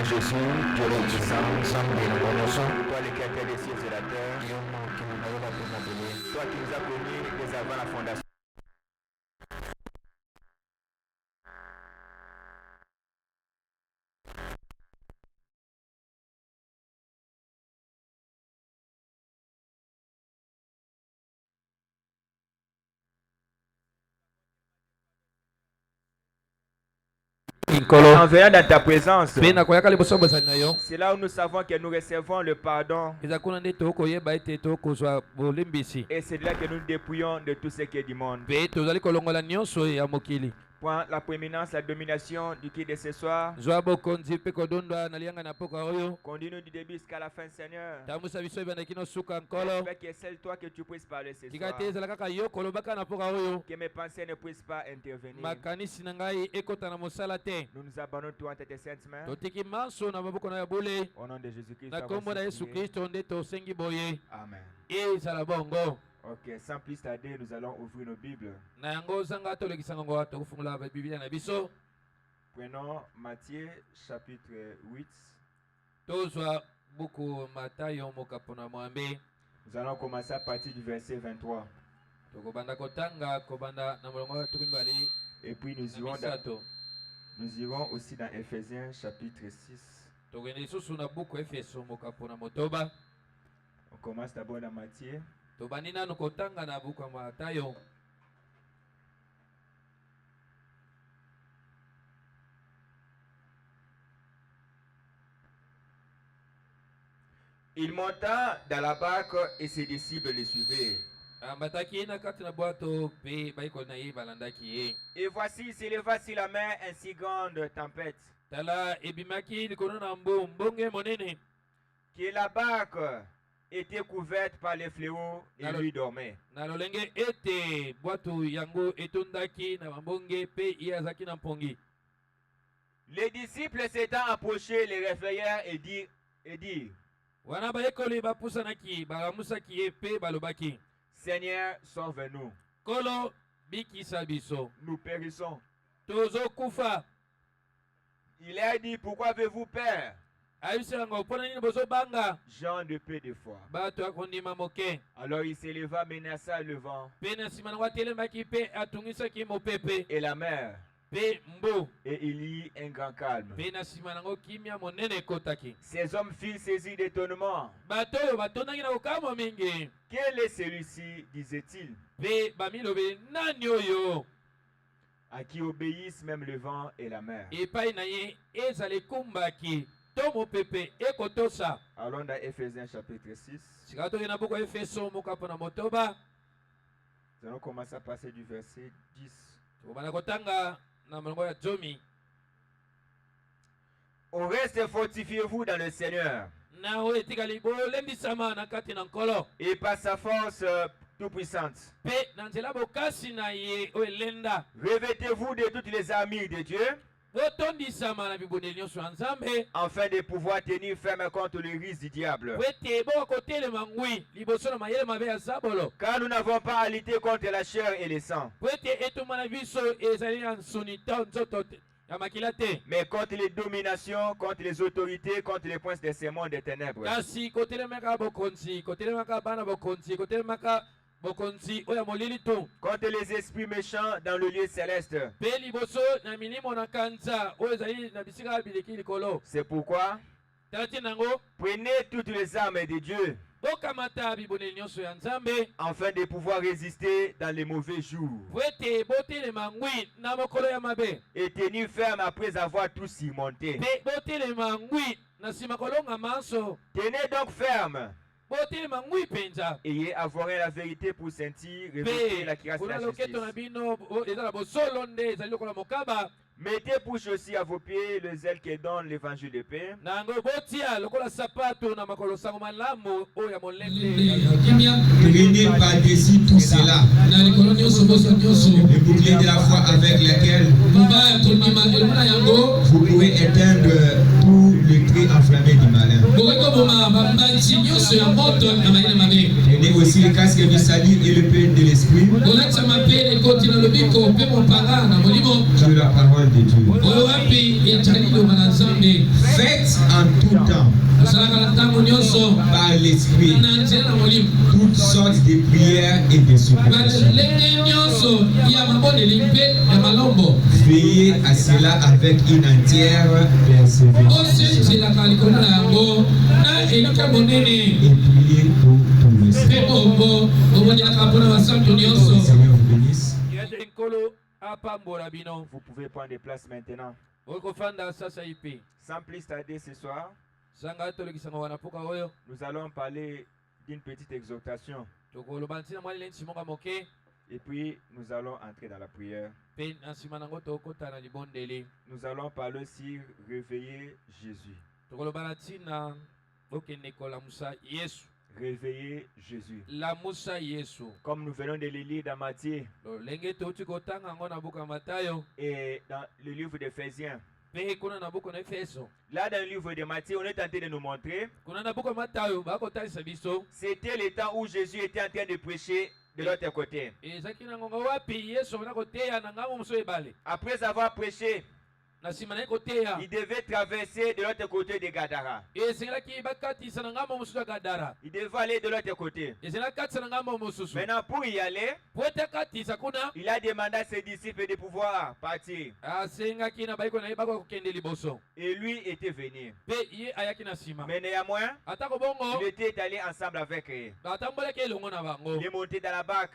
Seigneur Jésus, Dieu le Tout-Puissant, toi le Créateur des cieux et de la terre, toi qui nous as connus dès avant la fondation. En venant dans ta présence, c'est là où nous savons que nous recevons le pardon. Et c'est là que nous dépouillons de tout ce qui est du monde. Prends la prééminence, la domination du qui de ce soir. Conduis-nous du début jusqu'à la fin, Seigneur. J'espère que c'est toi que tu puisses parler ce soir. Que mes pensées ne puissent pas intervenir. Nous nous abandonnons toi entre tes saintes mains. Au nom de Jésus-Christ. Amen. Ok, sans plus tarder, nous allons ouvrir nos Bibles. Prenons Matthieu chapitre 8. Nous allons commencer à partir du verset 23. Et puis nous irons aussi dans Ephésiens chapitre 6. On commence d'abord dans Matthieu. Il monta dans la barque et ses disciples le suivaient. Et voici, s'éleva sur la mer une si grande tempête que la barque était couverte par les fléaux et lui dormait. Les disciples s'étant approchés les réveillèrent et dirent Seigneur, sauve-nous. Nous périssons. Il a dit, pourquoi avez-vous peur? Gens de peu de foi. Alors il s'éleva, menaça le vent et la mer, et il y eut un grand calme. Ces hommes firent saisir d'étonnement. Quel est celui-ci, disait-il, à qui obéissent même le vent et la mer? Allons dans Ephésiens chapitre 6. Nous allons commencer à passer du verset 10. Au reste, fortifiez-vous dans le Seigneur et par sa force tout-puissante. Revêtez-vous de toutes les armures de Dieu afin de pouvoir tenir ferme contre le risque du diable. Car nous n'avons pas à lutter contre la chair et le sang, mais contre les dominations, contre les autorités, contre les princes de ce monde des ténèbres, contre les esprits méchants dans le lieu céleste. C'est pourquoi prenez toutes les armes de Dieu afin de pouvoir résister dans les mauvais jours et tenir ferme après avoir tout surmonté. Tenez donc ferme. Ayez avoué la vérité pour sentir, revêtez la cuirasse de la justice. Mettez pour aussi à vos pieds le zèle qui donne l'évangile de paix. Prenez par-dessus tout cela le bouclier de la foi avec lequel vous pourrez éteindre tout le trait enflammé du malin. Prenez aussi le casque du salut et le pain de l'esprit. de la parole de Dieu. Faites en tout temps par l'esprit toutes sortes de prières et de supplications. Veillez à cela avec une entière persévérance et priez pour tous les saints. Seigneur vous bénisse. Vous pouvez prendre des places maintenant. Sans plus tarder ce soir, nous allons parler d'une petite exhortation. Et puis nous allons entrer dans la prière. Nous allons parler aussi réveiller Jésus. Réveiller Jésus. Comme nous venons de le lire dans Matthieu et dans le livre d'Éphésiens. Là, dans le livre de Matthieu, on est en train de nous montrer. C'était le temps où Jésus était en train de prêcher de l'autre côté. Après avoir prêché, il devait traverser de l'autre côté de Gadara. Il devait aller de l'autre côté. Maintenant, pour y aller, il a demandé à ses disciples de pouvoir partir. Et lui était venu. Mais néanmoins, il était allé ensemble avec eux. Il est monté dans la barque.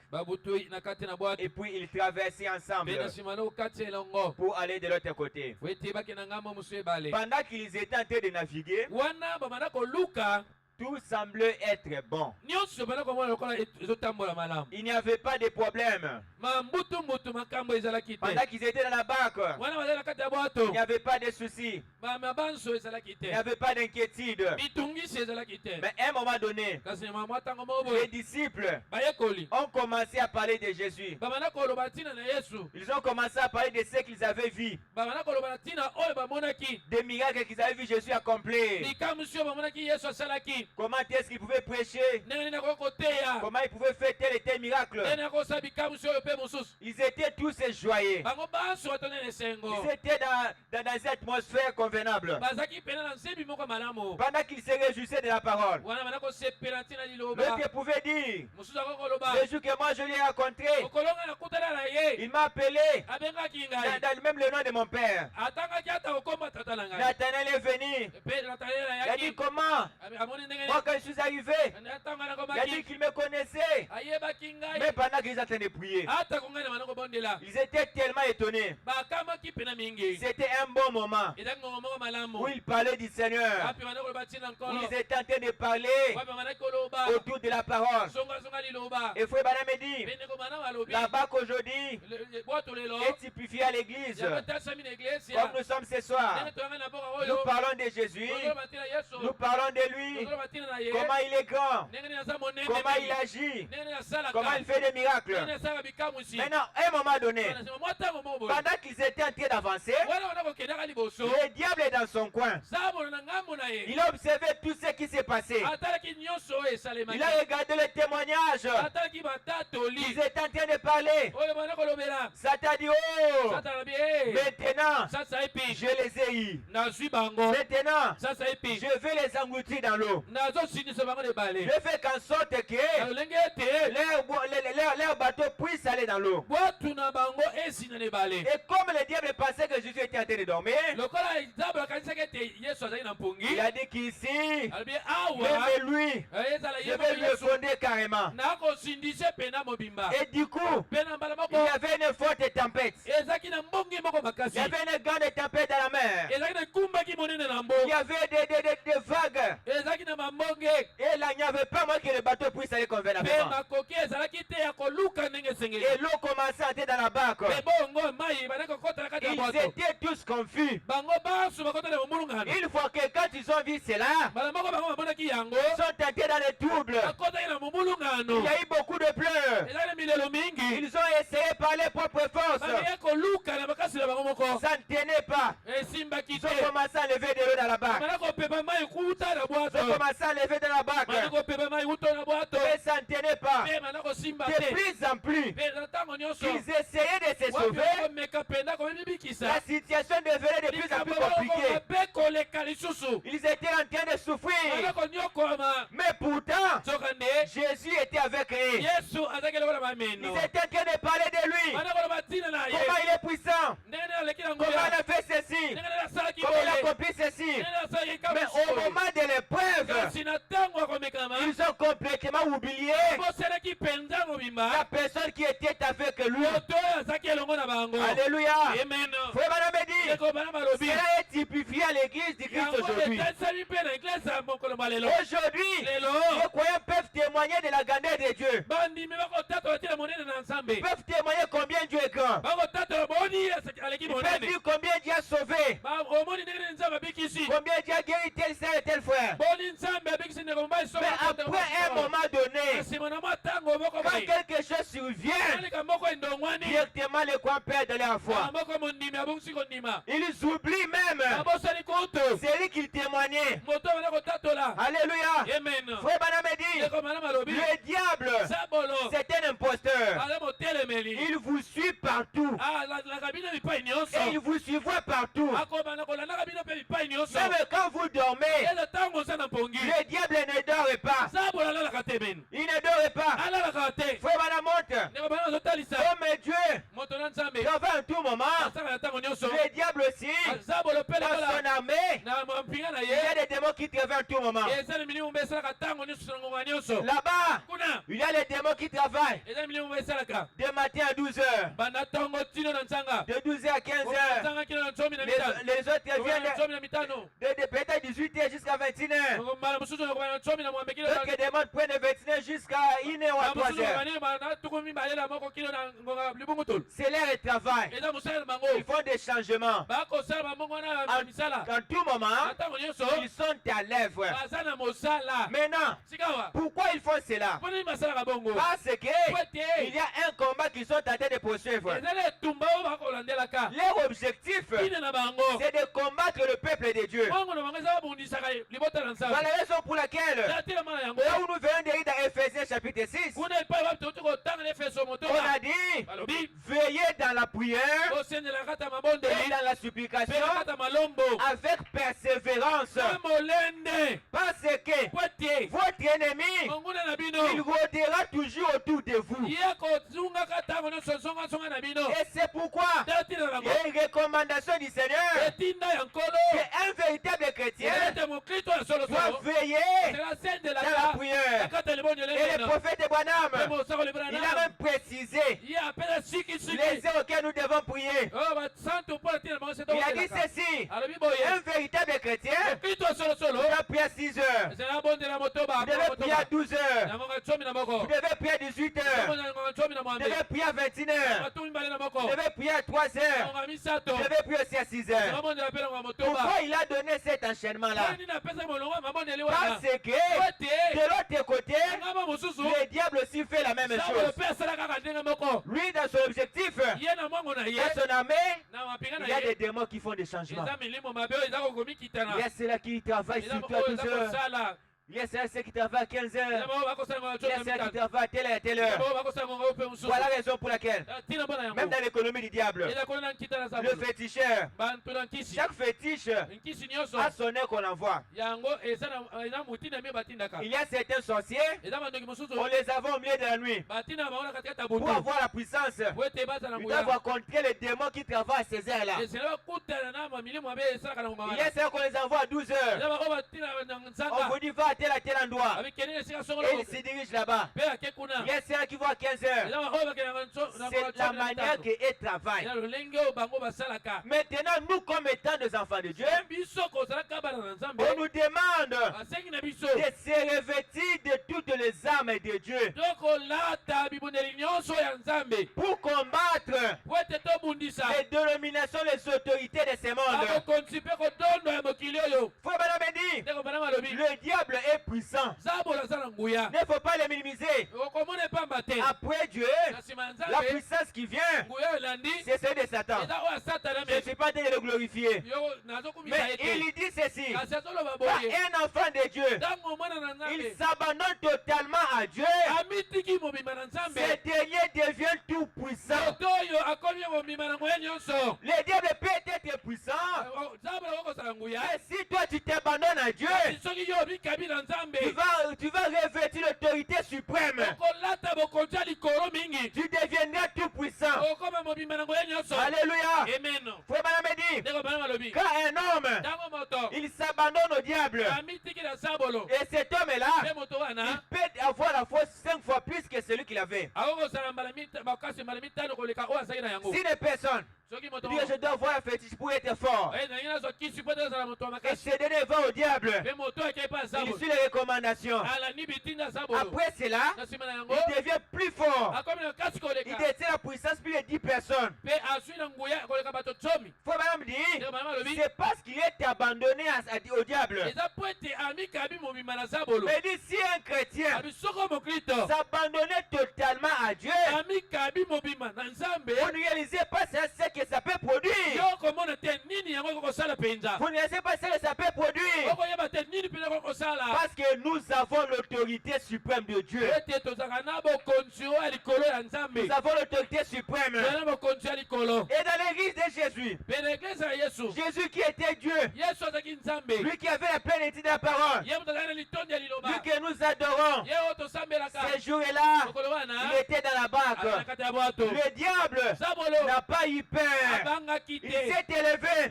Et puis il traversait ensemble pour aller de l'autre côté. Pendant qu'ils étaient en train de naviguer, tout semblait être bon. Il n'y avait pas de problème. Pendant qu'ils étaient dans la barque, il n'y avait pas de soucis. Il n'y avait pas d'inquiétude. Mais à un moment donné, les disciples ont commencé à parler de Jésus. Ils ont commencé à parler de ce qu'ils avaient vu. Des miracles qu'ils avaient vu Jésus accomplir. Comment est-ce qu'ils pouvaient prêcher? Comment ils pouvaient faire tel et tel miracle? Ils étaient tous joyeux. Ils étaient dans une atmosphère convenable. Pendant qu'ils se réjouissaient de la parole, l'autre pouvait dire, Jésus que moi je l'ai rencontré, il m'a appelé dans même le nom de mon père. Nathanaël est venu. Il a dit comment? Moi quand je suis arrivé, il a dit qu'il me connaissait. Mais pendant qu'ils étaient en train de prier, ils étaient tellement étonnés. C'était un bon moment où ils parlaient du Seigneur, où ils étaient en train de parler autour de la parole. Et Frère Branham me dit, la barque aujourd'hui est typifiée à l'église. Comme nous sommes ce soir, nous parlons de Jésus, nous parlons de lui, comment il est grand, comment il agit, comment il fait des miracles. Maintenant, à un moment donné, pendant qu'ils étaient en train d'avancer, le diable est dans son coin. Il a observé tout ce qui s'est passé. Il a regardé les témoignages. Ils étaient en train de parler. Satan dit, oh, maintenant, je les ai eu. Maintenant, je vais les engloutir dans l'eau. Je fais qu'en sorte que leur bateau puisse aller dans l'eau. Et comme le diable pensait que Jésus était en train de dormir, il a dit qu'ici, même lui, je vais le fonder carrément. Et du coup, il y avait une forte tempête. Il y avait une grande tempête dans la mer. Il y avait des vagues. Et là, il n'y avait pas moi que le bateau puisse aller convenablement. Et l'eau commençait à entrer dans la barque. Ils étaient tous confus. Une fois que quand ils ont vu cela, ils sont entrés dans les troubles. Il y a eu beaucoup de pleurs. Ils ont essayé par les propres forces. Ça ne tenait pas. Ils ont commencé à lever de l'eau dans la barque. Ils ont commencé à lever de la barque. Mais ça ne tenait pas. de plus en plus qu'ils essayaient de se sauver, la situation devenait de plus en plus compliquée. Ils étaient en train de souffrir. Mais pourtant, Jésus était avec eux. Ils étaient en train de parler de lui. Comment il est puissant. Comment il a fait ceci. Comment il a accompli ceci. Mais au moment de l'épreuve, ils ont complètement oublié la personne qui était avec lui. Alléluia. Frère Madame dit, cela est typifié à l'église du Christ aujourd'hui. Aujourd'hui, les croyants peuvent témoigner de la grandeur de Dieu. Ils peuvent témoigner combien Dieu est grand. Ils peuvent dire combien Dieu a sauvé. Combien Dieu a guéri tel soeur et tel frère. Mais après un moment donné, quand quelque chose survient, directement les croyants perdent leur foi. Ils oublient même celui qui témoignait. Alléluia. Frère Baname dit, le diable, c'est un imposteur. Il vous suit partout. Et il vous suivra partout. Même quand vous dormez, le diable ne dort pas. Il ne dort pas. Frère Baname monte. Comme Dieu travaille en tout moment, le diable aussi, dans son armée, il y a des démons qui travaillent en tout moment. Là-bas, il y a les démons qui travaillent de matin à 12h, de 12h à 15h. Les autres viennent de peut-être 18h jusqu'à 21h. D'autres démons prennent de 21h jusqu'à 1h ou à 3h. C'est leur travail. Ils font des changements. En tout moment, ils sont à l'œuvre. Maintenant, pourquoi ils font cela? Parce qu'il y a un combat qu'ils sont en train de poursuivre. Leur objectif, c'est de combattre le peuple de Dieu. Voilà la raison pour laquelle, là où nous venons de lire dans Ephésiens chapitre 6, on a dit, veillez dans la prière et dans la supplication avec persévérance. Parce que votre ennemi, il rôdera toujours autour de vous. Et c'est pourquoi il y a une recommandation du Seigneur qu'un véritable chrétien doit veiller dans la prière. Et le prophète Branham, il a même précisé les heures auxquelles nous devons prier. Il a dit ceci, un véritable chrétien doit prier à 6 heures. Vous devez prier à 12 heures. Vous devez prier à 18 heures. Vous devez prier à 21 heures. Vous devez prier à 3 heures. Vous devez prier aussi à 6 heures. Pourquoi il a donné cet enchaînement-là? Parce que de l'autre côté, le diable aussi fait la même chose. Lui, dans son objectif, dans son armée, il y a des démons qui font des changements. Il y a ceux-là qui travaillent sur toi 12 heures. Il y a ceux qui travaillent à 15 heures. Il y a ceux qui travaillent à telle et à telle heure. Voilà la raison pour laquelle, même dans l'économie du diable, le féticheur, chaque fétiche a son heure qu'on envoie. Il y a certains sorciers, on les a au milieu de la nuit. Pour avoir la puissance, ils doivent rencontrer les démons qui travaillent à ces heures-là. Il y a ceux qu'on les envoie à 12 heures. On vous dit va à tel endroit. Et ils se dirigent là-bas. Il y a ceux qui vont à 15 heures. C'est la manière qu'ils travaillent. Maintenant, nous comme étant des enfants de Dieu, on nous demande de se revêtir de toutes les armes de Dieu pour combattre les dénominations, les autorités de ce monde. Frère Baname dit, le diable est puissant. Il ne faut pas le minimiser. Après Dieu, la puissance qui vient, c'est celle de Satan. Je ne suis pas en train de le glorifier. Mais il dit ceci. Quand un enfant de Dieu, il s'abandonne totalement à Dieu, ce dernier devient tout puissant. Le diable peut être puissant. Mais si toi tu t'abandonnes à Dieu, tu vas revêtir l'autorité suprême. Tu deviendras tout puissant. Alléluia. Frère Banamedi, quand un homme il s'abandonne au diable, et cet homme-là, il peut avoir la force 5 fois plus que celui qu'il avait. Si les personnes disent je dois avoir un fétiche pour être fort, et ce dernier va au diable, il suit les recommandations. Après cela, il devient plus fort. Il détient la puissance plus de 10 personnes. Faut même dire, c'est parce qu'il est abandonné au diable. Mais dit, si un chrétien s'abandonnait totalement à Dieu, vous ne réalisez pas ce que ça peut produire. Vous ne réalisez pas ce que ça peut produire. Parce que nous avons l'autorité suprême de Dieu. Nous avons l'autorité suprême. Et dans l'église de Jésus, Jésus qui était Dieu, lui qui avait la plénitude de la parole, lui que nous adorons, ce jour-là, il était dans la barque. Le diable n'a pas eu peur. Il s'est élevé.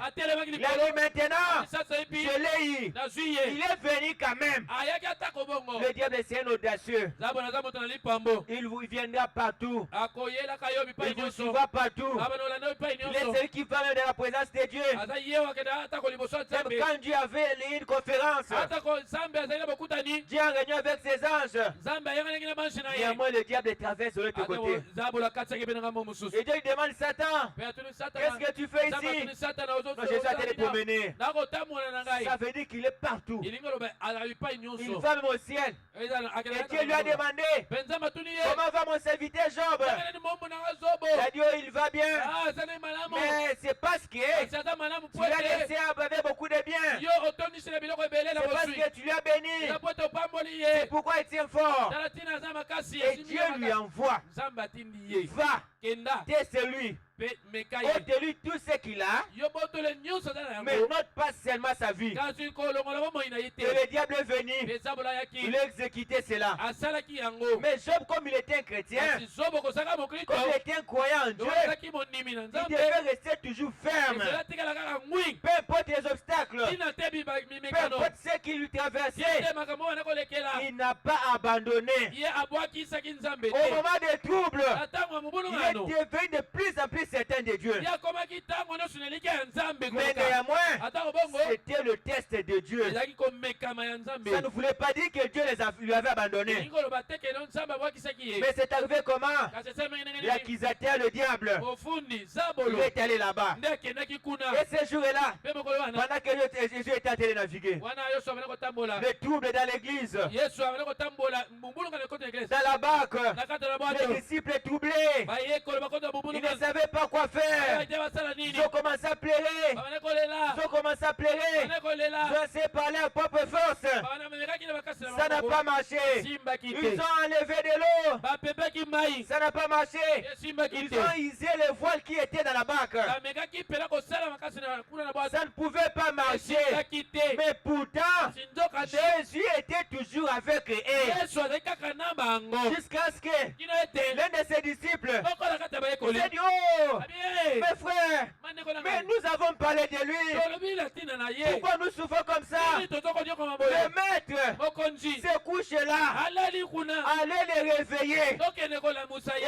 Il a dit maintenant, je l'ai eu. Il est venu quand même. Le diable c'est un audacieux. Il viendra partout. Il vous suivra partout. Il est celui qui va dans la présence de Dieu. Même quand Dieu avait une conférence, Dieu a réuni avec ses anges. Néanmoins, le diable traverse de l'autre côté. Et Dieu lui demande, Satan, qu'est-ce que tu fais ici? Non, je suis en train de promener. Ça veut dire qu'il est partout. Il va même au ciel. Et Dieu lui a demandé, comment va mon serviteur Job? Il a dit, oh, il va bien. Mais c'est parce que tu l'as laissé avec beaucoup de biens. C'est parce que tu lui as béni. C'est pourquoi il tient fort. Et Dieu lui envoie. Va, t'es celui. Ôte-lui tout ce qu'il a, mais note pas seulement sa vie. Et le diable est venu, il a exécuté cela. Mais Job, comme il était un chrétien, comme il était un croyant en Dieu, il devait rester toujours ferme. Peu importe les obstacles, peu importe ce qui lui traversait, il n'a pas abandonné. Au moment des troubles, il est devenu de plus en plus certain de Dieu. Mais néanmoins, c'était le test de Dieu. Ça ne voulait pas dire que Dieu lui avait abandonné. Mais c'est arrivé comment? L'accusateur, le diable, il est allé là-bas. Et ce jour-là, pendant que Jésus était en train de naviguer, le trouble dans l'église, dans la barque, les disciples troublés, ils ne savaient pas quoi faire. Ils ont commencé à pleurer. Ils ont commencé à pleurer. Ils ont essayé de parler à propre force. Ça n'a pas marché. Ils ont enlevé de l'eau. Ça n'a pas marché. Ils ont hisé les voiles qui étaient dans la barque. Ça ne pouvait pas marcher. Mais pourtant, Jésus était toujours avec eux. Jusqu'à ce que l'un de ses disciples s'est dit, oh, mes frères, mais nous avons parlé de lui. Pourquoi nous souffrons comme ça? Le maître se couche là. Allez les réveiller. Et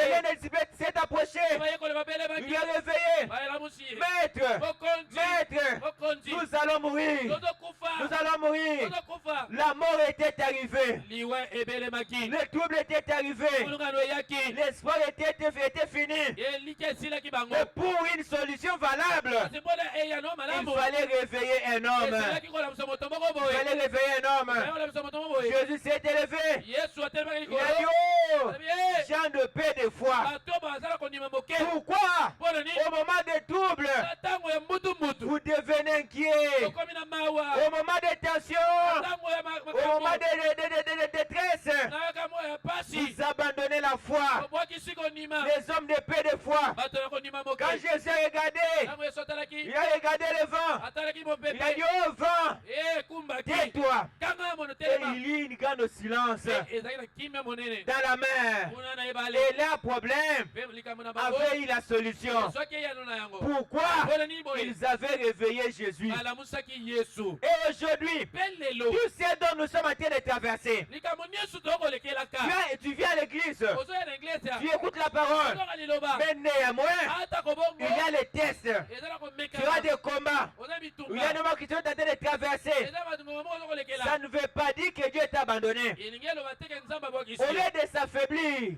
l'un des disciples s'est approché. Il lui a réveillé. Maître, nous allons mourir. Nous allons mourir. La mort était arrivée. Le trouble était arrivé. L'espoir était fini. Mais pour une solution valable, il fallait réveiller un homme. Il fallait réveiller un homme. Jésus s'est élevé. Il a dit, oh, gens de Pourquoi au moment des troubles, vous devenez inquiet? Au moment des tensions, au moment de détresse, vous abandonnez la foi. Les hommes de paix de foi. Quand Jésus a regardé, il a regardé le vent. Il a dit au vent, tais-toi. Et il y a une grande silence dans la mer. Et là, problème avait eu la solution. Pourquoi? Ils avaient réveillé Jésus. Et aujourd'hui, tout ce dont nous sommes en train de traverser, tu viens à l'église, tu écoutes la parole, mais néanmoins, il y a les tests, tu as des combats, il y a des moments qui sont en train de traverser. Ça ne veut pas dire que Dieu est abandonné. Au lieu de s'affaiblir,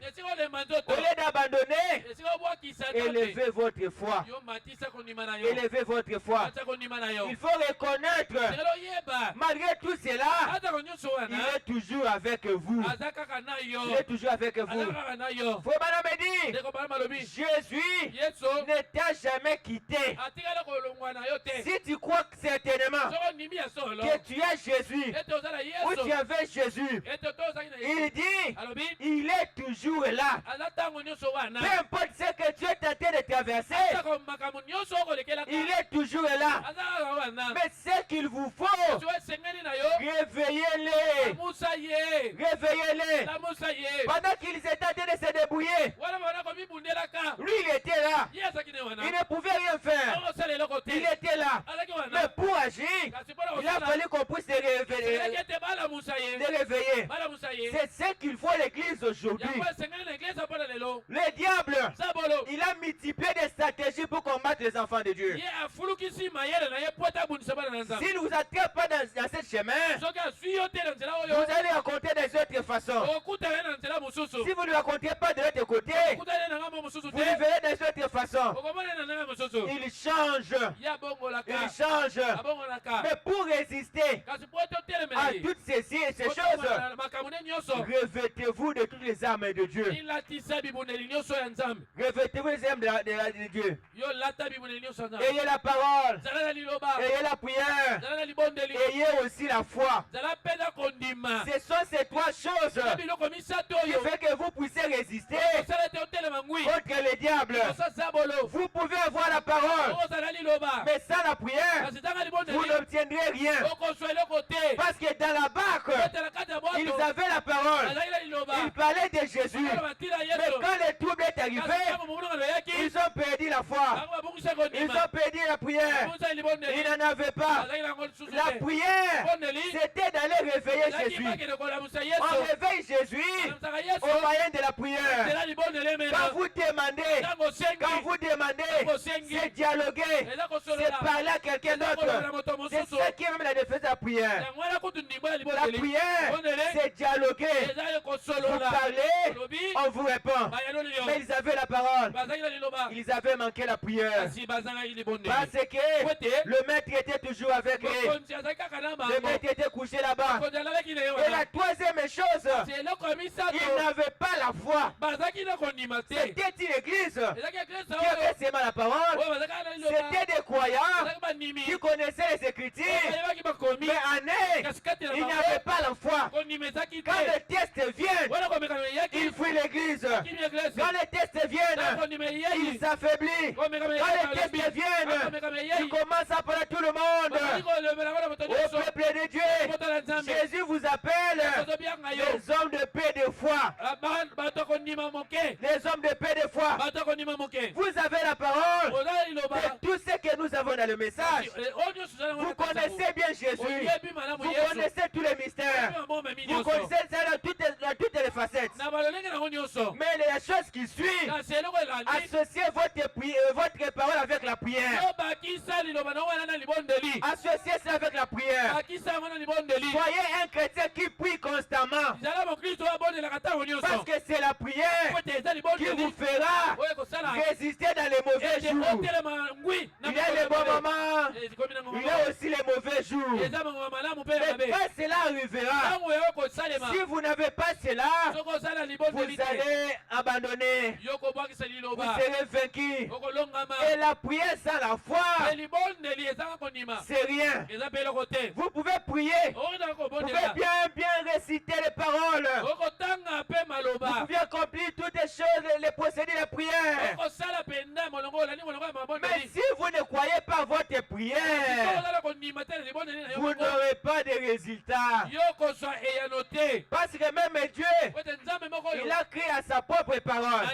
au lieu d'abandonner, élevez votre foi. Élevez votre foi. Il faut reconnaître, malgré tout cela, il est toujours avec vous. Il est toujours avec vous. Faut me dire, Jésus ne t'a jamais quitté. Si tu crois certainement que tu es Jésus, ou tu avais Jésus, il dit, il est toujours là. Peu importe ce que tu es tenté de traverser, il est toujours là. Mais ce qu'il vous faut, réveillez-les. Réveillez-les. Pendant qu'ils étaient en train de se débrouiller, lui il était là. Il ne pouvait rien faire. Il était là. Mais pour agir, il a fallu qu'on puisse les réveiller. C'est ce qu'il faut à l'église aujourd'hui. Le diable, il a multiplié des stratégies pour combattre les enfants de Dieu. S'il ne vous attrape pas dans ce chemin, vous allez raconter des autres façons. Si vous ne racontez pas de l'autre côté, vous le verrez des autres façons. Il change. Il change. Mais pour résister à toutes ces choses, revêtez-vous de toutes les armes de Dieu. Revêtez-vous des armes de Dieu. Ayez la parole. Ayez la prière. Ayez aussi la foi. Ce sont ces trois choses qui font que vous puissiez résister contre le diable. Vous pouvez avoir la parole, mais sans la prière, vous n'obtiendrez rien. Parce que dans la barque, ils avaient la parole. Ils parlaient de Jésus. Mais quand le trouble est arrivé, ils ont perdu la foi. Ils ont perdu la prière. Ils n'en avaient pas. La prière, c'était d'aller réveiller Jésus. On réveille Jésus au moyen de la prière. Quand vous demandez, c'est dialoguer, c'est parler à quelqu'un d'autre. C'est ça qui est même la défense de la prière. La prière, c'est dialoguer. Vous parlez, on vous répond. Mais ils avaient la parole. Ils avaient manqué la prière. Parce que le maître était toujours avec eux. Le maître était couché là-bas. Et la troisième chose, ils n'avaient pas la foi. C'était une église qui avait seulement la parole. C'était des croyants qui connaissaient les Écritures. Mais en eux, ils n'avaient pas la foi. Quand les tests viennent, ils fuient l'église. Quand les tests viennent, ils s'affaiblissent. Quand les tests viennent, ils commencent à parler à tout le monde. Au peuple de Dieu, Jésus vous appelle les hommes de paix de foi. Les hommes de paix de foi. Vous avez la parole de tout ce que nous avons dans le message. Vous connaissez bien Jésus. Vous connaissez tous les mystères. Vous connaissez ça dans toutes les facettes. Mais les choses qui suivent, associez votre parole avec la prière. Associez ça avec la prière. Soyez un chrétien qui prie constamment. Parce que c'est la prière qui vous fera résister dans les mauvais jours. Il y a les bons moments, il y a aussi les mauvais jours. Mais quand cela arrivera, si vous n'avez pas cela, vous allez abandonner, vous serez vaincu. Et la prière sans la foi, c'est rien. Vous pouvez prier, vous pouvez bien réciter les paroles, vous pouvez accomplir toutes les choses, les procédés de la prière. Mais si vous ne croyez pas votre prière, vous n'aurez pas de résultats. Parce que même Dieu, il a créé à sa propre parole.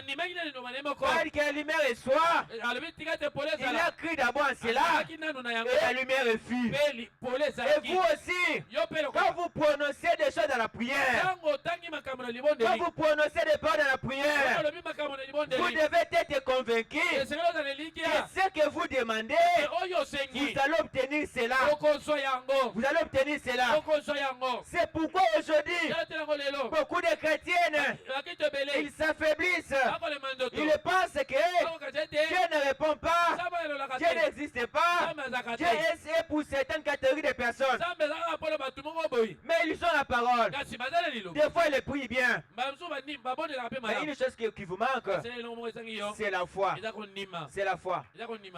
Quand que la lumière est soir, il a créé d'abord cela, et la lumière est fut. Et vous aussi, quand vous prononcez des choses dans la prière, quand vous prononcez des paroles dans la prière, vous devez être convaincu que ce que vous demandez, vous allez obtenir cela. Vous allez obtenir cela. C'est pourquoi aujourd'hui, beaucoup de chrétiennes, ils s'affaiblissent. Ils pensent que Dieu ne répond pas, Dieu n'existe pas, Dieu est pour certaines catégories de personnes. Mais ils ont la parole. Des fois, ils prient bien. Mais une chose qui vous manque, c'est la foi. C'est la foi.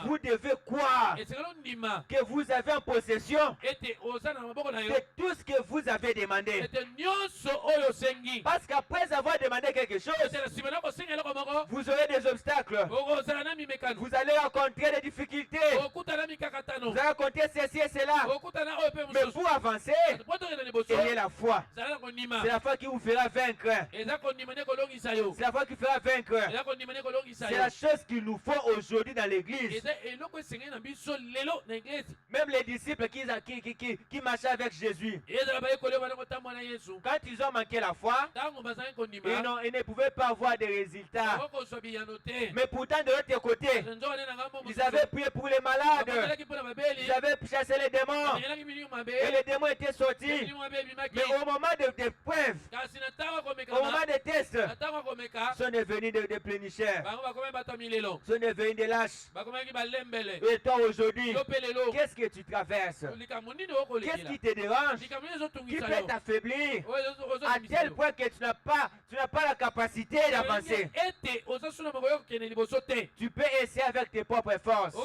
Vous devez croire que vous avez en possession de tout ce que vous avez demandé. Parce qu'après avoir demandé quelque chose, vous aurez des obstacles. Vous allez rencontrer des difficultés. Vous allez rencontrer ceci et cela. Mais pour avancer, ayez la foi. C'est la foi qui vous fera vaincre. C'est la foi qui fera vaincre. C'est la chose qu'il nous faut aujourd'hui dans l'église. Même les disciples qui marchaient avec Jésus, quand ils ont manqué la foi, ils ne pouvaient pas avoir de résultats. Mais pourtant, de l'autre côté, ils avaient prié pour les malades. Ils avaient chassé les démons. Et les démons étaient sortis. Mais au moment de preuve, au moment des tests, sont devenus des plénicheurs. Sont devenus des lâches. Et toi aujourd'hui, qu'est-ce que tu traverses? Qu'est-ce qui te dérange? Qui peut t'affaiblir à tel point que tu n'as pas la capacité d'avancer? Tu peux essayer avec tes propres forces.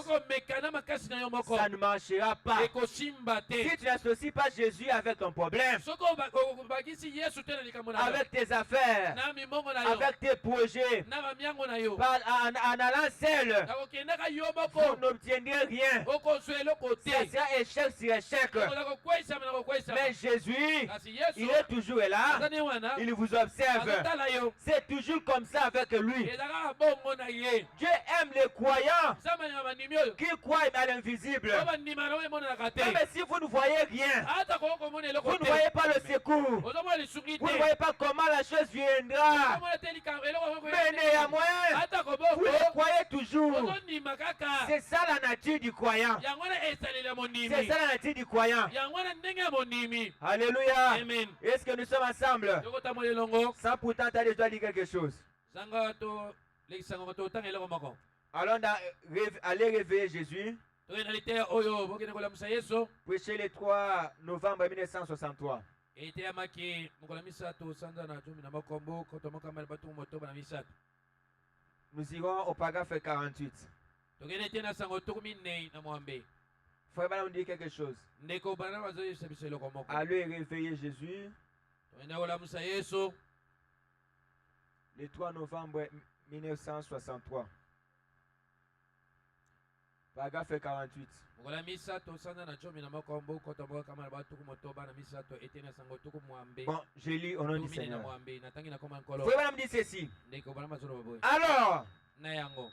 Ça ne marchera pas. Si tu n'associes pas Jésus avec ton problème, avec tes affaires, avec tes projets, en allant seul, vous n'obtiendrez rien. Ça sera échec sur échec. Mais Jésus, il est toujours là. Il vous observe. C'est toujours comme ça avec lui. Dieu aime les croyants qui croient à l'invisible. Mais si vous ne voyez rien, vous ne voyez pas le secours, vous ne voyez pas comment la chose viendra, mais néanmoins, vous le croyez toujours. C'est ça la nature du croyant. C'est ça la nature du croyant. Alléluia. Est-ce que nous sommes ensemble? Sans pourtant tu as déjà dit quelque chose. Alors allez réveiller Jésus. Prêcher le 3 novembre 1963. Nous irons au paragraphe 48. Frère Branham dit quelque chose. Allez réveiller Jésus. Le 3 novembre 1963. Paragraphe 48. Bon, je lis au nom du Seigneur. Frère Branham dit ceci. Alors,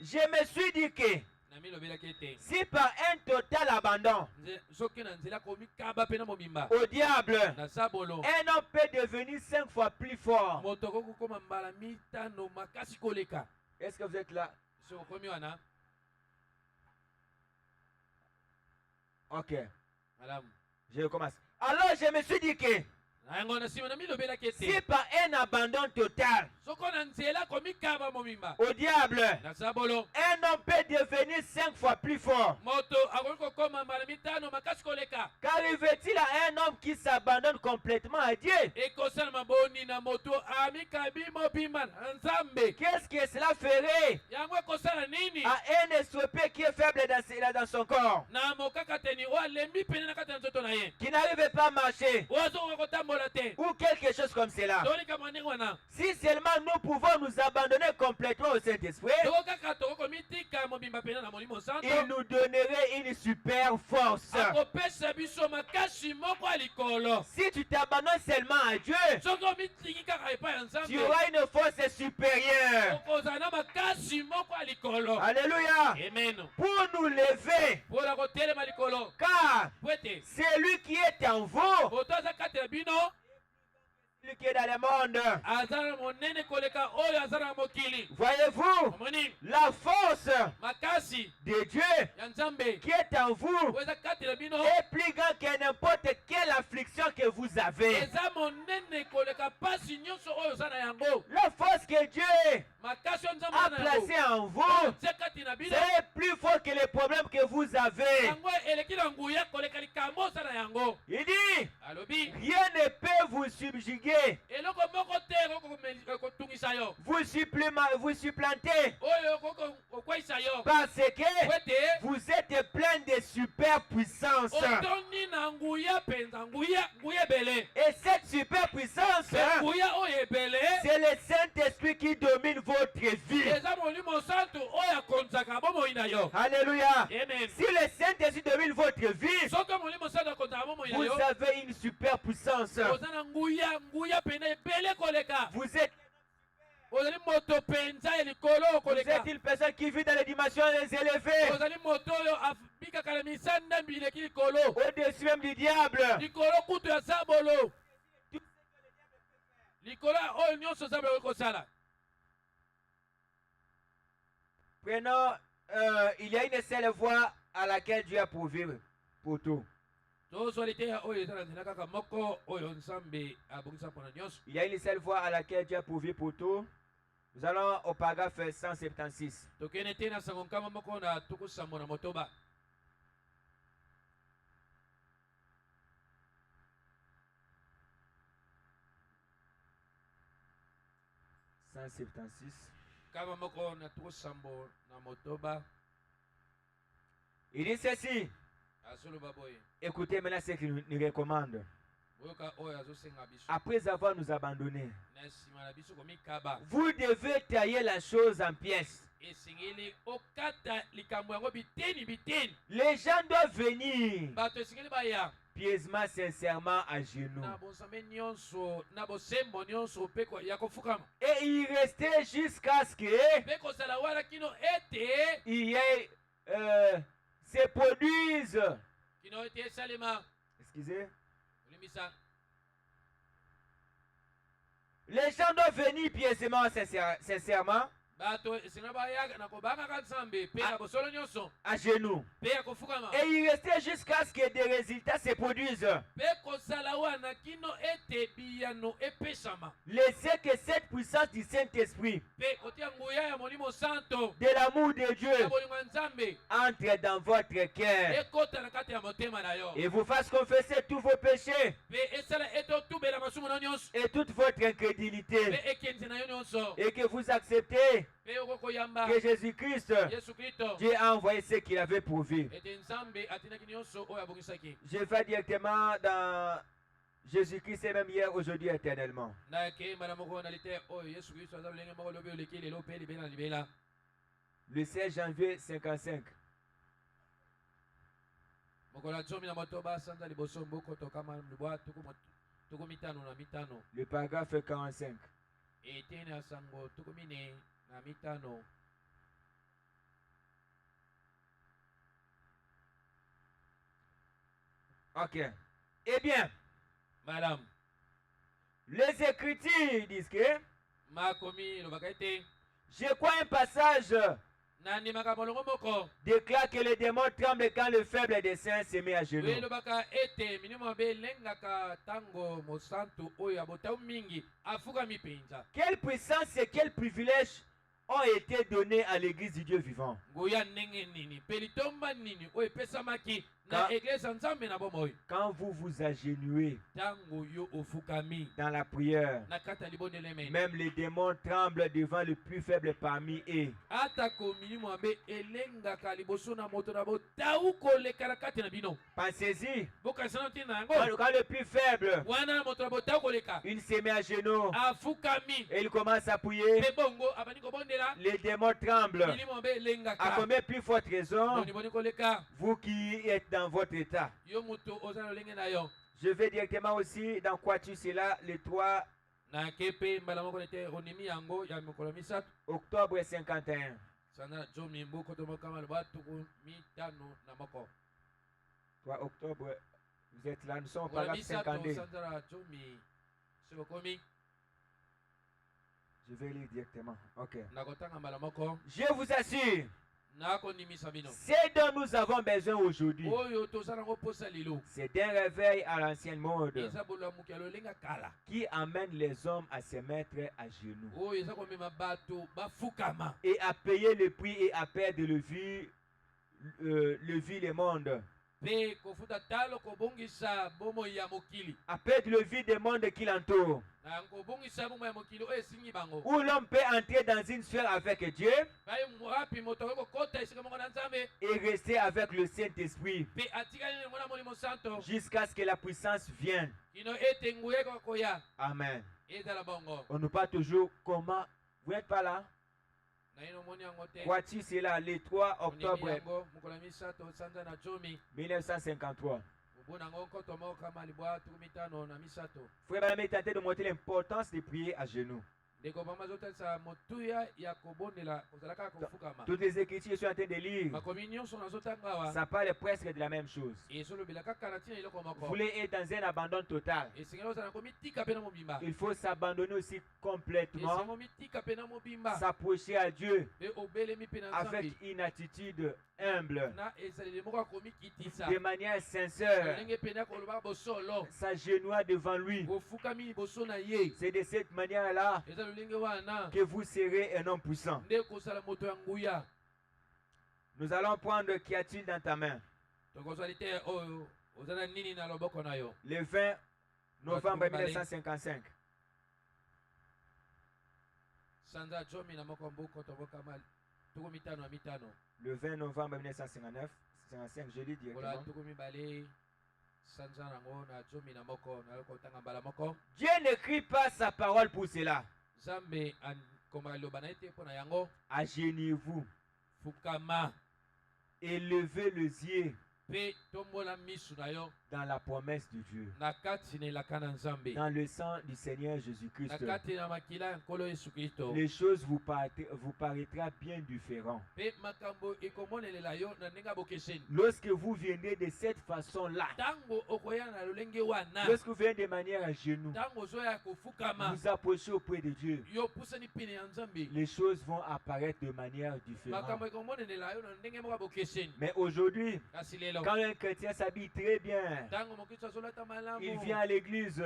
je me suis dit que si par un total abandon au diable, un homme peut devenir 5 fois plus fort. Est-ce que vous êtes là? Ok. Je recommence. Alors je me suis dit que C'est par un abandon total au diable, un homme peut devenir 5 fois plus fort. Qu'arrive-t-il à un homme qui s'abandonne complètement à Dieu? Qu'est-ce que cela ferait à un estropié qui est faible dans son corps, qui n'arrive pas à marcher, ou quelque chose comme cela? Si seulement nous pouvons nous abandonner complètement au Saint-Esprit, il nous donnerait une super force. Si tu t'abandonnes seulement à Dieu, tu auras une force supérieure. Alléluia. Pour nous lever, car celui qui est en vous, celui qui est dans le monde. Voyez-vous, la force de Dieu qui est en vous est plus grande que n'importe quelle affliction que vous avez. La force que Dieu a placée en vous, c'est plus fort que les problèmes que vous avez. Il dit, rien ne peut vous subjuguer, vous supplanter, parce que vous êtes plein de super puissance. Et cette super puissance, c'est le Saint-Esprit qui domine votre vie. Alléluia. Si le Saint-Esprit domine votre vie, vous avez une super puissance. Vous êtes une personne qui vit dans les dimensions élevées, au-dessus même du diable. Prenons, il y a une seule voie à laquelle Dieu a pourvu pour tout. Il y a une seule voie à laquelle Dieu a pourvu pour tout. Nous allons au paragraphe 176. Il dit ceci. Écoutez maintenant ce qu'il nous recommande. Après avoir nous abandonné, vous devez tailler la chose en pièces. Les gens doivent venir pieusement, sincèrement à genoux. Et il restait jusqu'à ce que il y ait se produisent. Excusez. Les gens doivent venir pieusement, sincèrement, à genoux. Et il restait jusqu'à ce que des résultats se produisent. Laissez que cette puissance du Saint-Esprit, de l'amour de Dieu, entre dans votre cœur et vous fasse confesser tous vos péchés et toute votre incrédulité, et que vous acceptez que Jésus-Christ, Dieu a envoyé ce qu'il avait pourvu. Je vais directement dans Jésus-Christ est même hier, aujourd'hui, éternellement. Le 16 janvier 55. Le paragraphe 45. Ok. Eh bien, madame, les Écritures disent que je crois un passage déclare que les démons tremblent quand le faible des saints se met à genoux. Quelle puissance et quel privilège ont été donnés à l'église du Dieu vivant. Quand vous vous agenouillez dans la prière, même les démons tremblent devant le plus faible parmi eux. Pensez-y. Quand le plus faible, il se met à genoux et il commence à prier, les démons tremblent. À combien plus forte raison, vous qui êtes dans votre état. Je vais directement aussi dans Quatus, c'est là le 3 octobre 51. 3 octobre, vous êtes là, nous sommes au paragraphe 52. Je vais lire directement. Ok. Je vous assure, ce dont nous avons besoin aujourd'hui, c'est d'un réveil à l'ancien monde qui amène les hommes à se mettre à genoux et à payer le prix et à perdre le le monde. À perdre le vide des mondes qui l'entourent. Où l'homme peut entrer dans une sphère avec Dieu et rester avec le Saint-Esprit jusqu'à ce que la puissance vienne. Amen. On nous parle toujours comment. Vous n'êtes pas là? Voici, c'est là, le 3 octobre 1953. Frère Branham est tenté de montrer l'importance de prier à genoux. Toutes les écritures que je suis en train de lire, ça parle presque de la même chose. Vous voulez être dans un abandon total. Il faut s'abandonner aussi complètement, s'approcher à Dieu avec une attitude humble, de manière sincère, s'agenouiller devant lui. C'est de cette manière-là que vous serez un homme puissant. Nous allons prendre qu'y a-t-il dans ta main. Le 20 novembre 1955. Le 20 novembre 1955, je lis directement. Dieu n'écrit pas sa parole pour cela. Agenouillez-vous et levez les yeux dans la promesse de Dieu, dans le sang du Seigneur Jésus-Christ. Les choses vous paraîtront bien différentes. Lorsque vous venez de cette façon-là, lorsque vous venez de manière à genoux, vous approchez auprès de Dieu, les choses vont apparaître de manière différente. Mais aujourd'hui, quand un chrétien s'habille très bien, il vient à l'église,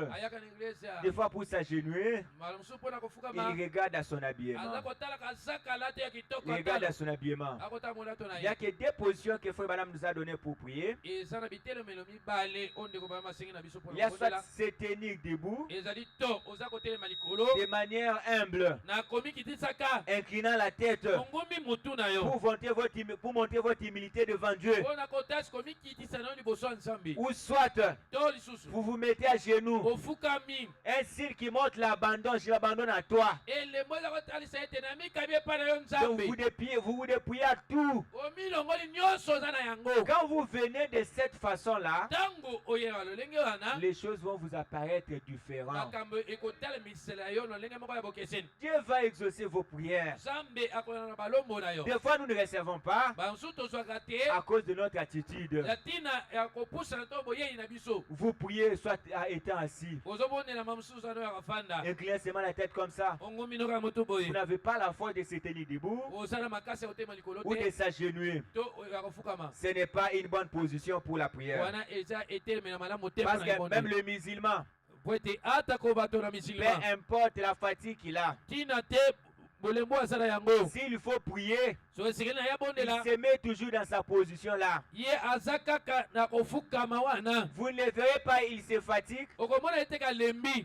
des fois pour s'agenouiller, il regarde à son habillement. Il regarde à son habillement. Il y a que des positions que Frère Branham nous a données pour prier. Il y a soit se tenir debout, de manière humble, inclinant la tête, pour montrer votre humilité devant Dieu. Ou soit vous vous mettez à genoux, un signe qui montre l'abandon, je l'abandonne à toi. Donc vous vous dépouillez à tout. Quand vous venez de cette façon-là, les choses vont vous apparaître différentes. Dieu va exaucer vos prières. Des fois nous ne recevons pas à cause de notre attitude. Vous priez soit étant assis. Inclinez seulement la tête comme ça. Vous n'avez pas la foi de se tenir debout ou de s'agenouiller. Ce n'est pas une bonne position pour la prière. Parce que même le musulman, peu importe la fatigue qu'il a, s'il faut prier, il se met toujours dans sa position là. Vous ne le verrez pas, il se fatigue.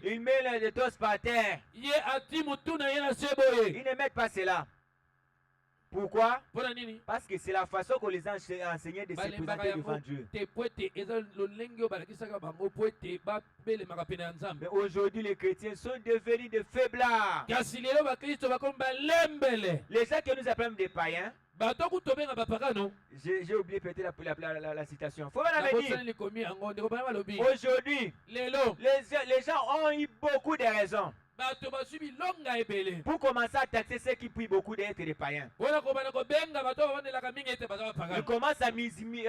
Il met les dos par terre. Il ne met pas cela. Pourquoi? Parce que c'est la façon qu'on les a enseignés de se présenter devant Dieu. Mais aujourd'hui, les chrétiens sont devenus des faiblards. Les gens que nous appelons des païens, j'ai oublié peut-être la citation. Faut dire. Aujourd'hui, les gens ont eu beaucoup de raisons pour commencer à taxer ceux qui prient beaucoup d'être des païens. Ils commencent à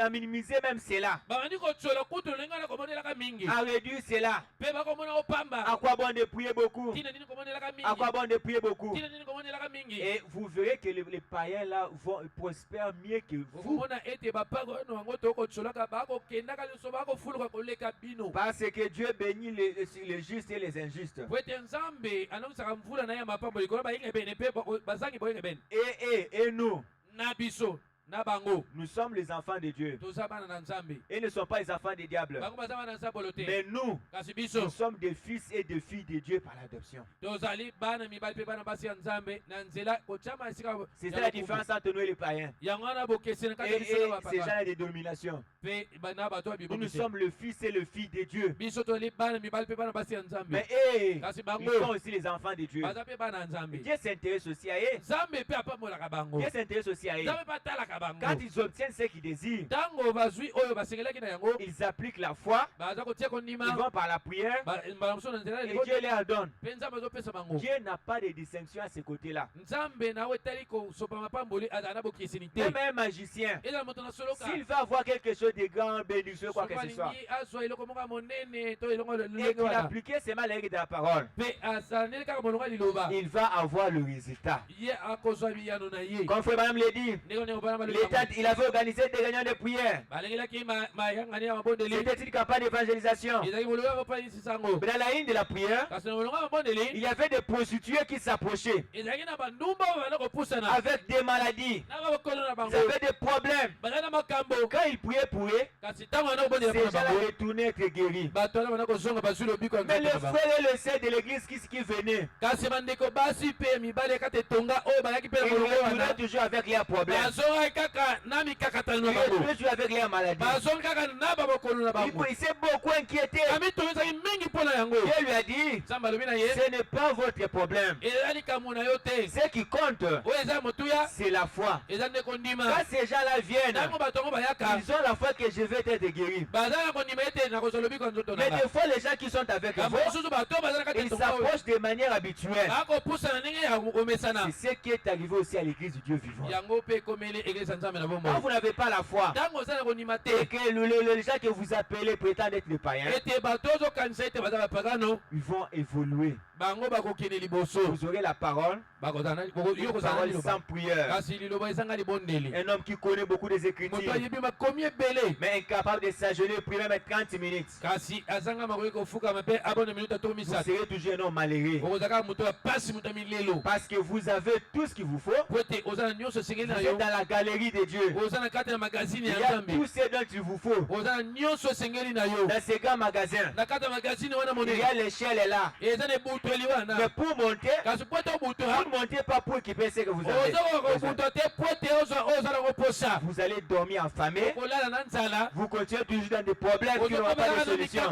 minimiser même cela, à réduire cela. À quoi bon de prier beaucoup? À quoi bon de prier beaucoup? Et vous verrez que les païens là vont prospérer mieux que vous. Parce que Dieu bénit les justes et les injustes. Et nous, nous sommes les enfants de Dieu. Et ne sommes pas les enfants des diables. Mais nous sommes des fils et des filles de Dieu par l'adoption. C'est ça la différence entre nous et les païens. Et ces gens des dominations. Nous sommes le fils et le fille de Dieu. Mais ils sont aussi les enfants de Dieu. Dieu s'intéresse aussi à eux. Dieu s'intéresse aussi à eux. Quand ils obtiennent ce qu'ils désirent, ils appliquent la foi, ils vont par la prière, et Dieu leur donne. Dieu n'a pas de distinction à ce côté-là. Même un magicien, s'il veut avoir quelque chose de grand, bénéficieux, quoi que ce soit, et qu'il applique seulement les règles de la parole, il va avoir le résultat. Comme Frère Madame l'a dit, l'État, il avait organisé des réunions de prière. C'était une campagne d'évangélisation. Mais dans la ligne de la prière, il y avait des prostituées qui s'approchaient avec des maladies. Ils avaient des problèmes. Quand ils priaient pour eux, ces gens-là retournaient être guéris. Mais les frères et les sœurs de l'église qui venaient, ils retournaient toujours avec leurs problèmes. Ils retournaient toujours avec leurs maladies. Il s'est beaucoup inquiété. Dieu lui a dit, ce n'est pas votre problème. Ce qui compte, c'est la foi. Quand ces gens-là viennent, ils ont la foi que je vais être guéri. Mais des fois, les gens qui sont avec vous, ils s'approchent de manière habituelle. C'est ce qui est arrivé aussi à l'église du Dieu vivant. Quand vous n'avez pas la foi, et que les gens que vous appelez prétendent être les païens, ils vont évoluer. Vous aurez la parole, sans prière. Un homme qui connaît beaucoup des Écritures, mais incapable de s'agenouiller et prier même 30 minutes. Vous serez toujours un homme malheureux. Parce que vous avez tout ce qu'il vous faut. Vous êtes dans la galerie de Dieu. Il y a tout ce dont il vous faut. Dans ce grand magasin, il y a l'échelle là. Mais pour monter, vous ne montez pas pour équiper ce que vous avez. Vous allez dormir affamé. Vous continuez toujours dans des problèmes qui n'ont pas de solution.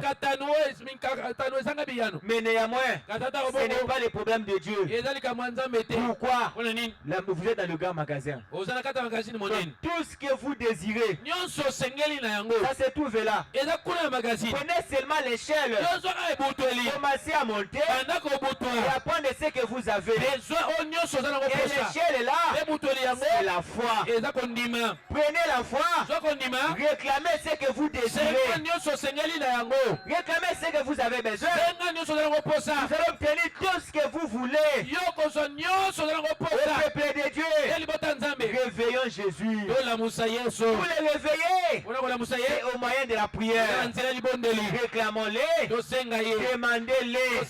Mais néanmoins, ce n'est pas le problème de Dieu. Pourquoi? Vous êtes dans le grand magasin. Donc, tout ce que vous désirez, ça se trouve là. Prenez seulement l'échelle. Commencez à monter et apprendre ce que vous avez. Et l'échelle est là. C'est la foi. Prenez la foi. Réclamez ce que vous désirez. Réclamez ce que vous avez besoin. Vous allez obtenir tout ce que vous voulez. Au peuple de Dieu, réveillons Jésus. Pour les réveiller, et au moyen de la prière, réclamons-les, demandez-les.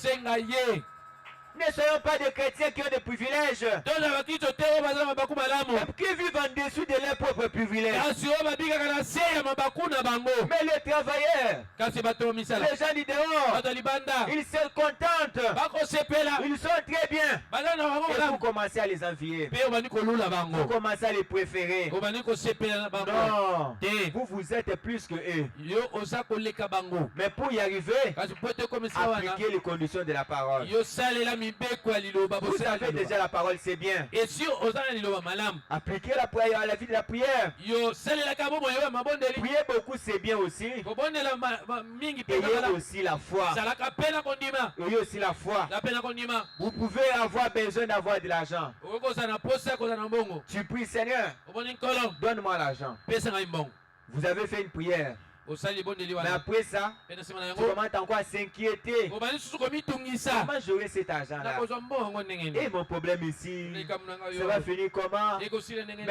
Ne soyons pas des chrétiens qui ont des privilèges, qui vivent en dessous de leurs propres privilèges. Mais les travailleurs, les gens du dehors, ils se contentent, ils sont très bien. Et vous commencez à les envier, vous commencez à les préférer. Non, vous êtes plus que eux. Mais pour y arriver, appliquez les conditions de la parole. Vous avez déjà la parole, c'est bien. Appliquez la prière à la vie de la prière. Priez beaucoup, c'est bien aussi. Ayez aussi la foi. Ayez aussi la foi. Vous pouvez avoir besoin d'avoir de l'argent. Tu pries, Seigneur, donne-moi l'argent. Vous avez fait une prière. Mais après ça, tu commences encore à s'inquiéter. Comment j'aurai cet argent-là? Et mon problème ici, ça va finir comment? Mais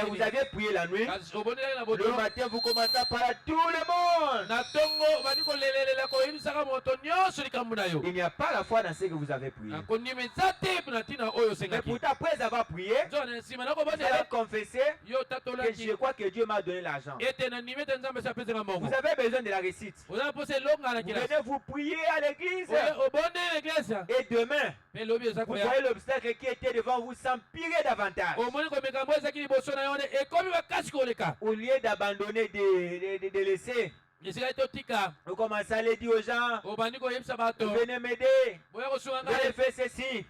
vous avez prié la nuit. Le matin, vous commencez à parler à tout le monde. Il n'y a pas la foi dans ce que vous avez prié. Mais pourtant, après avoir prié, vous allez confesser que je crois que Dieu m'a donné l'argent. Vous avez besoin de la récite. Vous venez vous prier à l'église. Et demain, vous voyez l'obstacle qui était devant vous s'empirer davantage. Au lieu d'abandonner, de laisser, vous commencez à aller dire aux gens, venez m'aider, venez faire ceci.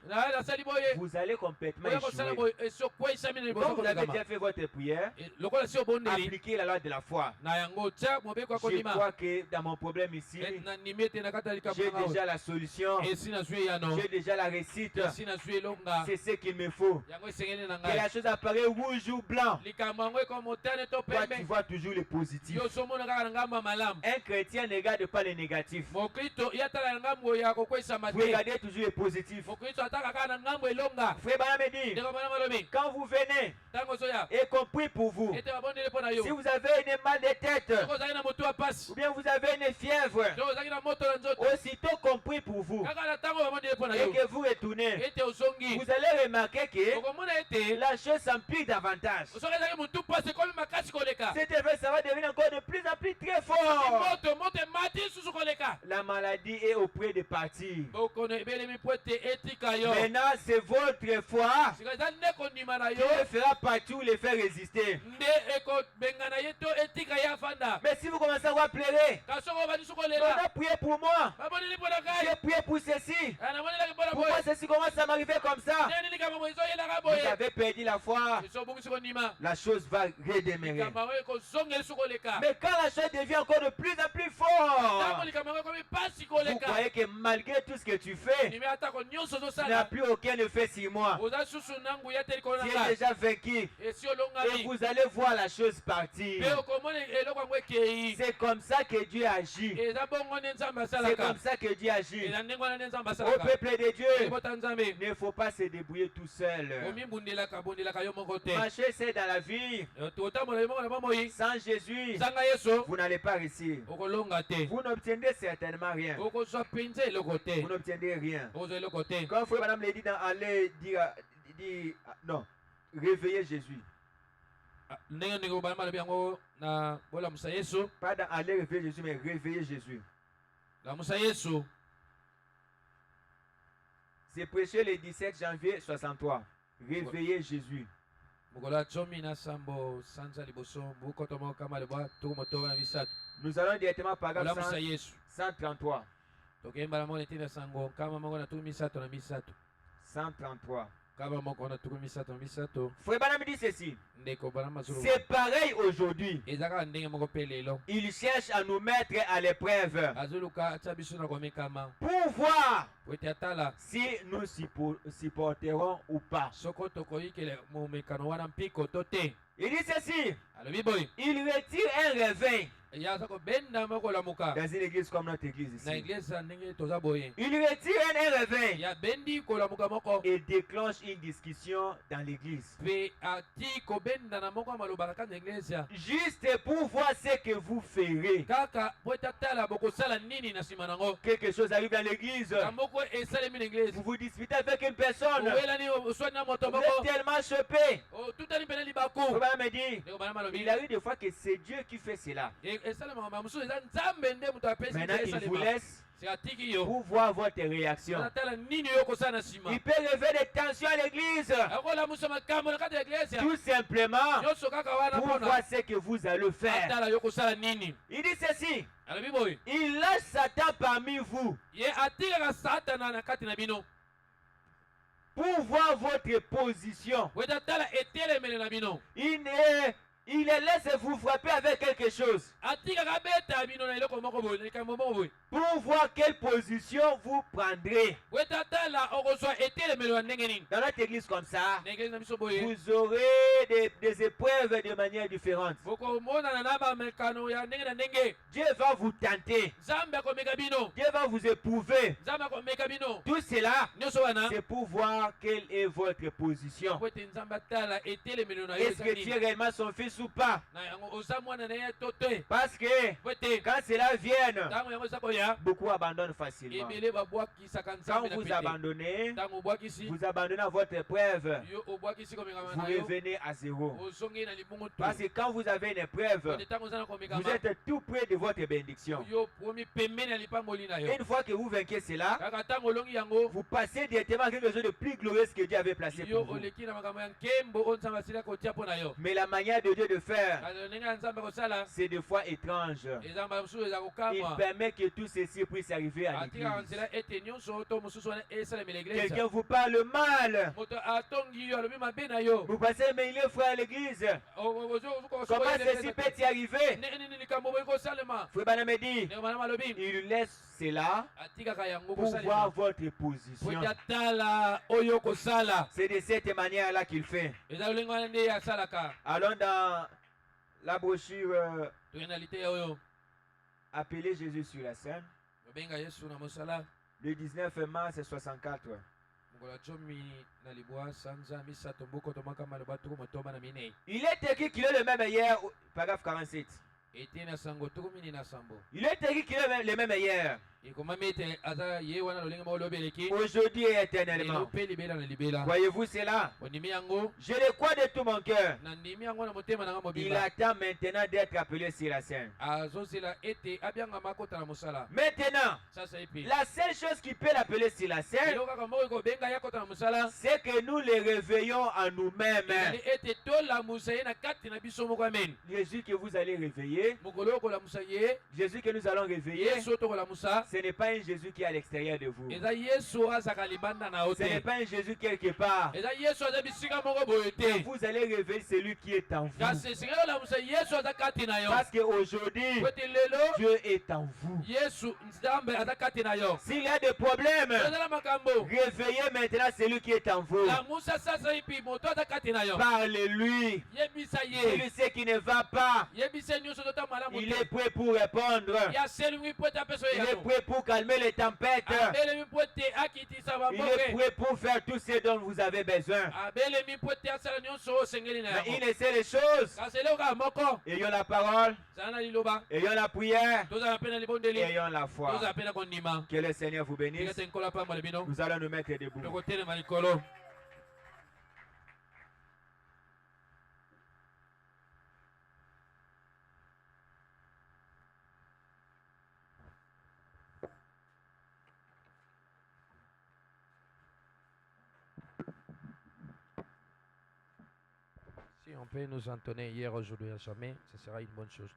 Vous allez complètement échouer. Quand vous avez déjà fait votre prière, appliquez la loi de la foi. Je crois que dans mon problème ici, j'ai déjà la solution, j'ai déjà la récite. C'est ce qu'il me faut. Que la chose apparaît rouge ou blanc, toi tu vois toujours le positif. Un chrétien ne regarde pas les négatifs. Vous regardez toujours les positifs. Frère Branham dit, quand vous venez et qu'on prie pour vous, si vous avez une mal de tête ou bien vous avez une fièvre, aussitôt qu'on prie pour vous et que vous retournez, vous allez remarquer que la chose s'empire davantage. Cet effet, ça va devenir encore de plus en plus très fort. La maladie est auprès de partir. Maintenant, c'est votre foi qui le fera partir ou le faire résister. Mais si vous commencez à vous pleurer, on a prié pour moi, j'ai prié pour ceci, pourquoi ceci commence à m'arriver comme ça? Vous avez perdu la foi, la chose va redémarrer. Mais quand la chose devient encore de plus en plus fort, vous croyez que malgré tout ce que tu fais, tu n'as plus aucun effet sur moi. Tu es déjà vaincu et vous allez voir la chose partir. C'est comme ça que Dieu agit. C'est comme ça que Dieu agit. Au peuple de Dieu, il ne faut pas se débrouiller tout seul. Marcher c'est dans la vie. Sans Jésus, vous n'allez pas réussir. Vous n'obtiendrez certainement rien. Vous n'obtiendrez rien. Quand Frère Madame l'a dit dans aller dire non, réveillez Jésus. Pas dans aller réveiller Jésus, mais réveiller Jésus. C'est prêché le 17 janvier 63. Réveillez Jésus. Nous allons directement par paragraphe 133. 133. Frère Branham dit ceci. C'est pareil aujourd'hui. Il cherche à nous mettre à l'épreuve pour voir si nous supporterons ou pas. Il dit ceci. Il retire un réveil. Dans une église comme notre église ici. Il retire un réveil et déclenche une discussion dans l'église. Juste pour voir ce que vous ferez. Quelque chose arrive dans l'église. Vous vous disputez avec une personne. Vous êtes tellement chopé. Vous allez me dire, il a eu des fois que c'est Dieu qui fait cela. Maintenant, il vous laisse pour voir votre réaction. Il peut lever des tensions à l'église. Tout simplement pour voir ce que vous allez faire. Il dit ceci. Il lâche Satan parmi vous pour voir votre position. Il les laisse vous frapper avec quelque chose. Pour voir quelle position vous prendrez. Dans notre église comme ça, vous aurez des épreuves de manière différente. Dieu va vous tenter. Dieu va vous éprouver. Tout cela, c'est pour voir quelle est votre position. Est-ce que Dieu est réellement son fils ou pas? Parce que quand cela vient, beaucoup abandonnent facilement. Quand vous abandonnez à votre épreuve, vous revenez à zéro. Parce que quand vous avez une épreuve, vous êtes tout près de votre bénédiction. Une fois que vous vainquez cela, vous passez directement à quelque chose de plus glorieux que Dieu avait placé pour vous. Mais la manière de Dieu de faire, c'est des fois étrange. Il permet que tous ces surprises arrivent à l'église. Quelqu'un vous parle mal. Vous passez, mais il est frère à l'église. Comment ceci peut-y arriver? Frère Baname dit, il laisse cela pour voir votre position. C'est de cette manière-là qu'il fait. Allons dans la brochure appelée Jésus sur la scène. Le 19 mars 64. Il est écrit qu'il est le même hier, paragraphe 47. Il est écrit qu'il est le même hier. Aujourd'hui et éternellement. Voyez-vous cela? Je le crois de tout mon cœur. Il attend maintenant d'être appelé sur la scène. Maintenant, la seule chose qui peut l'appeler sur la scène, c'est que nous les réveillons en nous-mêmes. Jésus que vous allez réveiller, Jésus que nous allons réveiller, ce n'est pas un Jésus qui est à l'extérieur de vous. Ce n'est pas un Jésus quelque part. Vous allez réveiller celui qui est en vous. Parce qu'aujourd'hui, Dieu est en vous. S'il y a des problèmes, réveillez maintenant celui qui est en vous. Parlez-lui. Celui qui ne va pas, il est prêt pour répondre. Il est prêt pour calmer les tempêtes. Il est prêt pour faire tout ce dont vous avez besoin. Mais une seule chose, ayons la parole, ayons la prière, ayons la foi. Que le Seigneur vous bénisse. Nous allons nous mettre debout. Si on peut nous entonner hier, aujourd'hui, à jamais, ce sera une bonne chose.